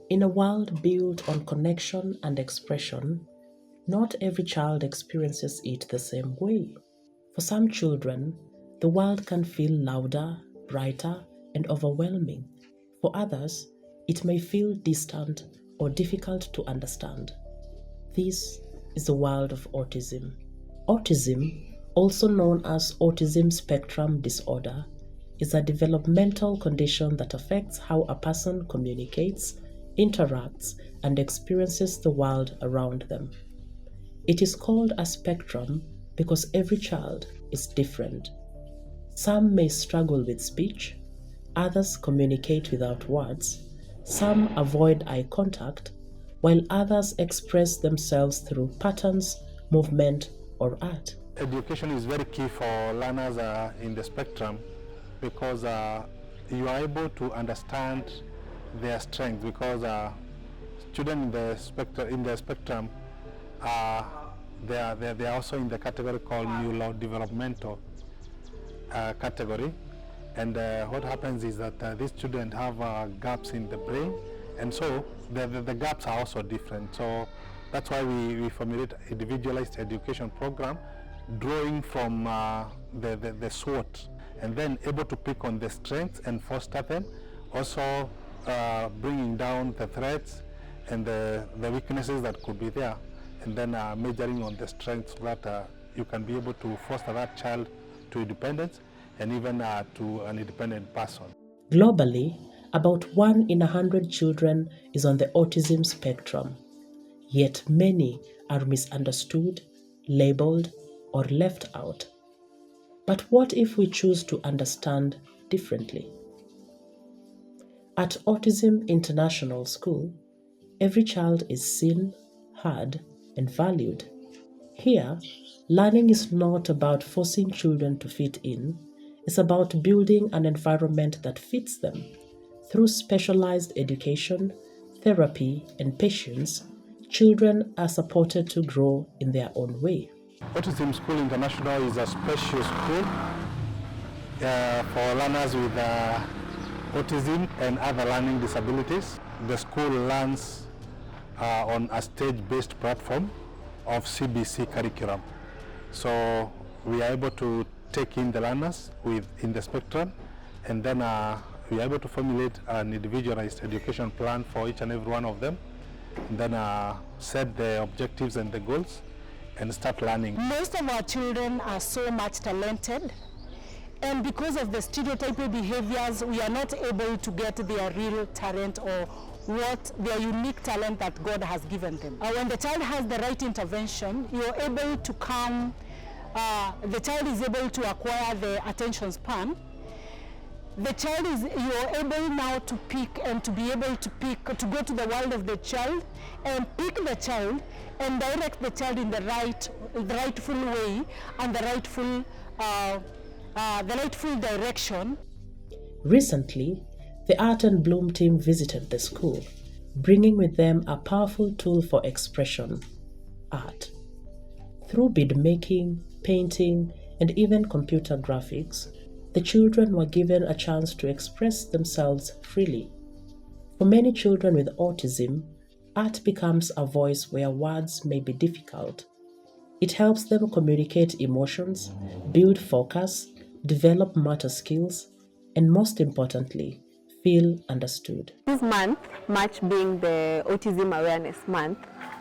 In a world built on connection and expression, not every child experiences it the same way. For some children, the world can feel louder, brighter, and overwhelming. For others, it may feel distant or difficult to understand. This is the world of autism. Autism, also known as Autism Spectrum disorder, is a developmental condition that affects how a person communicates, interacts, and experiences the world around them. It is called a spectrum because every child is different. Some may struggle with speech, others communicate without words, some avoid eye contact, while others express themselves through patterns, movement, or art. Education is very key for learners in the spectrum because you are able to understand their strengths, because students in the spectrum they are also in the category called neurodevelopmental category, and what happens is that these students have gaps in the brain, and so the gaps are also different. So that's why we formulate a individualized education program, drawing from the SWOT, and then able to pick on the strengths and foster them, also bringing down the threats and the weaknesses that could be there, and then measuring on the strengths so that you can be able to foster that child to independence and even to an independent person. Globally, about 1 in 100 children is on the autism spectrum, yet many are misunderstood, labeled, or left out. But what if we choose to understand differently? At Autism International School, every child is seen, heard, and valued. Here, learning is not about forcing children to fit in, it's about building an environment that fits them. Through specialized education, therapy, and patience, children are supported to grow in their own way. Autism School International is a special school for learners with autism and other learning disabilities. The school learns on a stage-based platform of CBC curriculum. So we are able to take in the learners in the spectrum, and then we are able to formulate an individualized education plan for each and every one of them, and then set the objectives and the goals and start learning. Most of our children are so much talented, and because of the stereotypical behaviors, we are not able to get their real talent or what their unique talent that God has given them. When the child has the right intervention, you're able to come, the child is able to acquire the attention span. The child you're able now to pick and to be able to go to the world of the child and pick the child and direct the child in the rightful way and the rightful direction. Recently, the Art and Bloom team visited the school, bringing with them a powerful tool for expression, art. Through bead making, painting, and even computer graphics, the children were given a chance to express themselves freely. For many children with autism, art becomes a voice where words may be difficult. It helps them communicate emotions, build focus, develop motor skills, and most importantly, feel understood. This month, March being the Autism Awareness Month,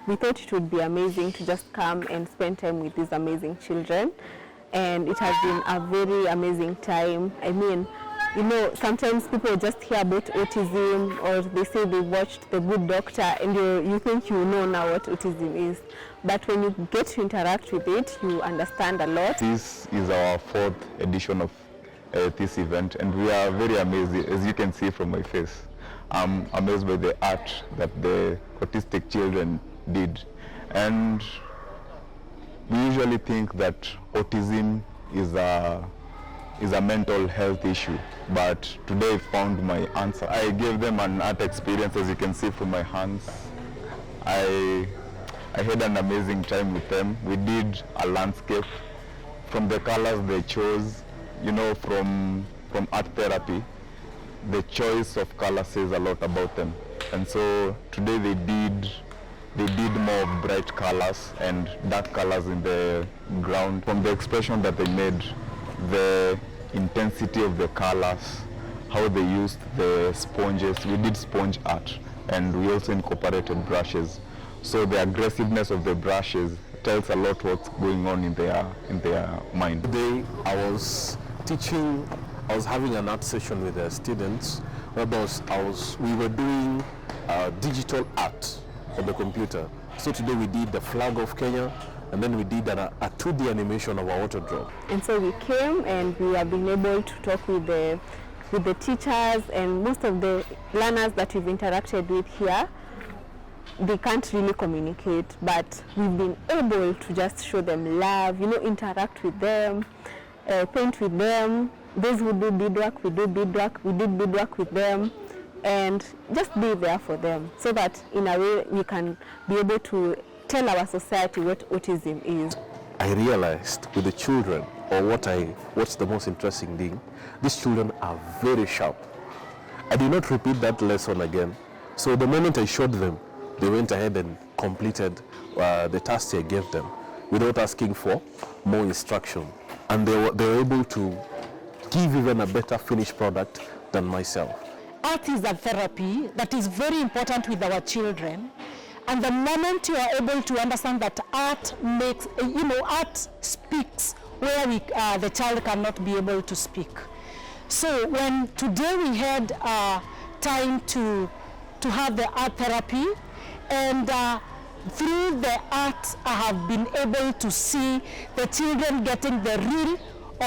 we thought it would be amazing to just come and spend time with these amazing children. And it has been a very amazing time. I mean, you know, sometimes people just hear about autism or they say they watched The Good Doctor and you think you know now what autism is. But when you get to interact with it, you understand a lot. This is our 4th edition of this event, and we are very amazed, as you can see from my face. I'm amazed by the art that the autistic children did. And we usually think that autism is a mental health issue, but today I found my answer. I gave them an art experience, as you can see from my hands. I had an amazing time with them. We did a landscape from the colors they chose. You know, from art therapy, the choice of color says a lot about them. And so today they did more of bright colors and dark colors in the ground. From the expression that they made, the intensity of the colors, how they used the sponges. We did sponge art, and we also incorporated brushes. So the aggressiveness of the brushes tells a lot what's going on in their mind. Today I was having an art session with the students, whereby we were doing digital art on the computer. So today we did the flag of Kenya, and then we did a 2D animation of our water drop. And so we came and we have been able to talk with the teachers, and most of the learners that we've interacted with here, they can't really communicate, but we've been able to just show them love, interact with them, paint with them. Those who do beadwork, we did beadwork with them, and just be there for them, so that in a way we can be able to tell our society what autism is. I realized with the children, or what's the most interesting thing, these children are very sharp. I did not repeat that lesson again. So the moment I showed them, they went ahead and completed the task I gave them without asking for more instruction. And they were able to give even a better finished product than myself. Art is a therapy that is very important with our children. And the moment you are able to understand that art makes, art speaks where the child cannot be able to speak. So when today we had time to have the art therapy, and through the art I have been able to see the children getting the real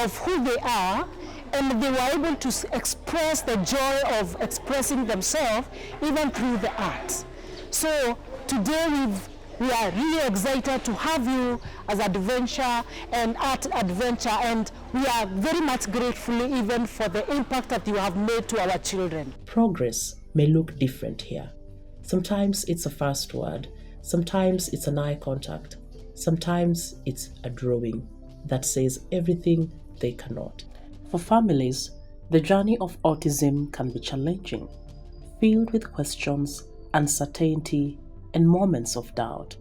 of who they are, and they were able to express the joy of expressing themselves even through the art. So today we are really excited to have you as adventure and art adventure, and we are very much grateful even for the impact that you have made to our children. Progress may look different here. Sometimes it's a first word, sometimes it's an eye contact, sometimes it's a drawing that says everything they cannot. For families, the journey of autism can be challenging, filled with questions, uncertainty, and moments of doubt,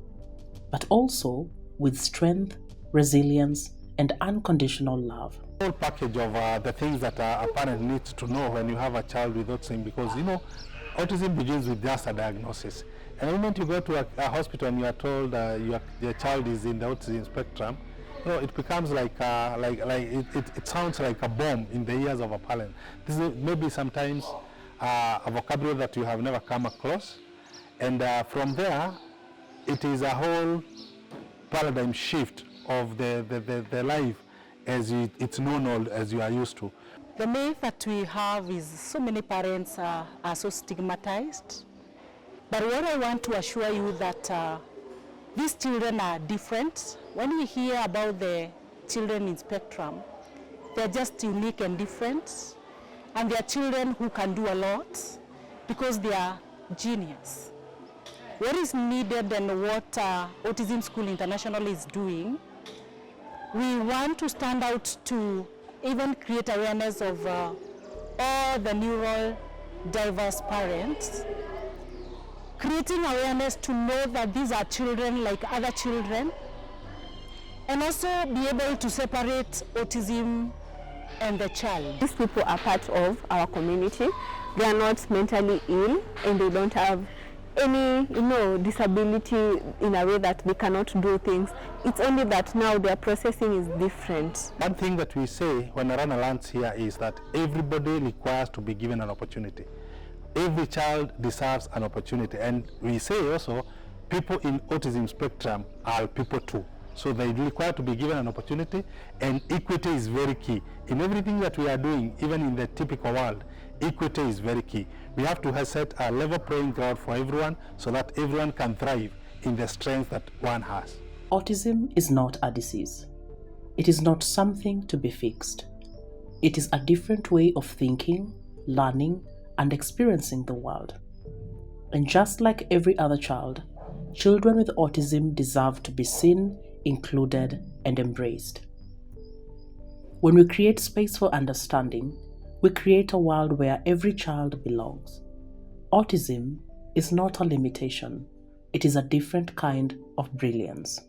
but also with strength, resilience, and unconditional love. The whole package of the things that a parent needs to know when you have a child with autism, because autism begins with just a diagnosis. And the moment you go to a hospital and you are told your child is in the autism spectrum, it becomes it sounds like a bomb in the ears of a parent. This is maybe sometimes a vocabulary that you have never come across, and from there, it is a whole paradigm shift of the life as it's known or as you are used to. The myth that we have is so many parents are so stigmatized. But what I want to assure you that these children are different. When we hear about the children in spectrum, they're just unique and different. And they're children who can do a lot because they are genius. What is needed and what Autism School International is doing, we want to stand out to even create awareness of all the neural diverse parents, creating awareness to know that these are children like other children, and also be able to separate autism and the child. These people are part of our community. They are not mentally ill, and they don't have any disability in a way that they cannot do things. It's only that now their processing is different. One thing that we say when a runner lands here is that everybody requires to be given an opportunity. Every child deserves an opportunity, and we say also people in autism spectrum are people too. So they require to be given an opportunity, and equity is very key. In everything that we are doing, even in the typical world, equity is very key. We have to set a level playing ground for everyone so that everyone can thrive in the strength that one has. Autism is not a disease. It is not something to be fixed. It is a different way of thinking, learning, and experiencing the world. And just like every other child, children with autism deserve to be seen, included, and embraced. When we create space for understanding, we create a world where every child belongs. Autism is not a limitation. It is a different kind of brilliance.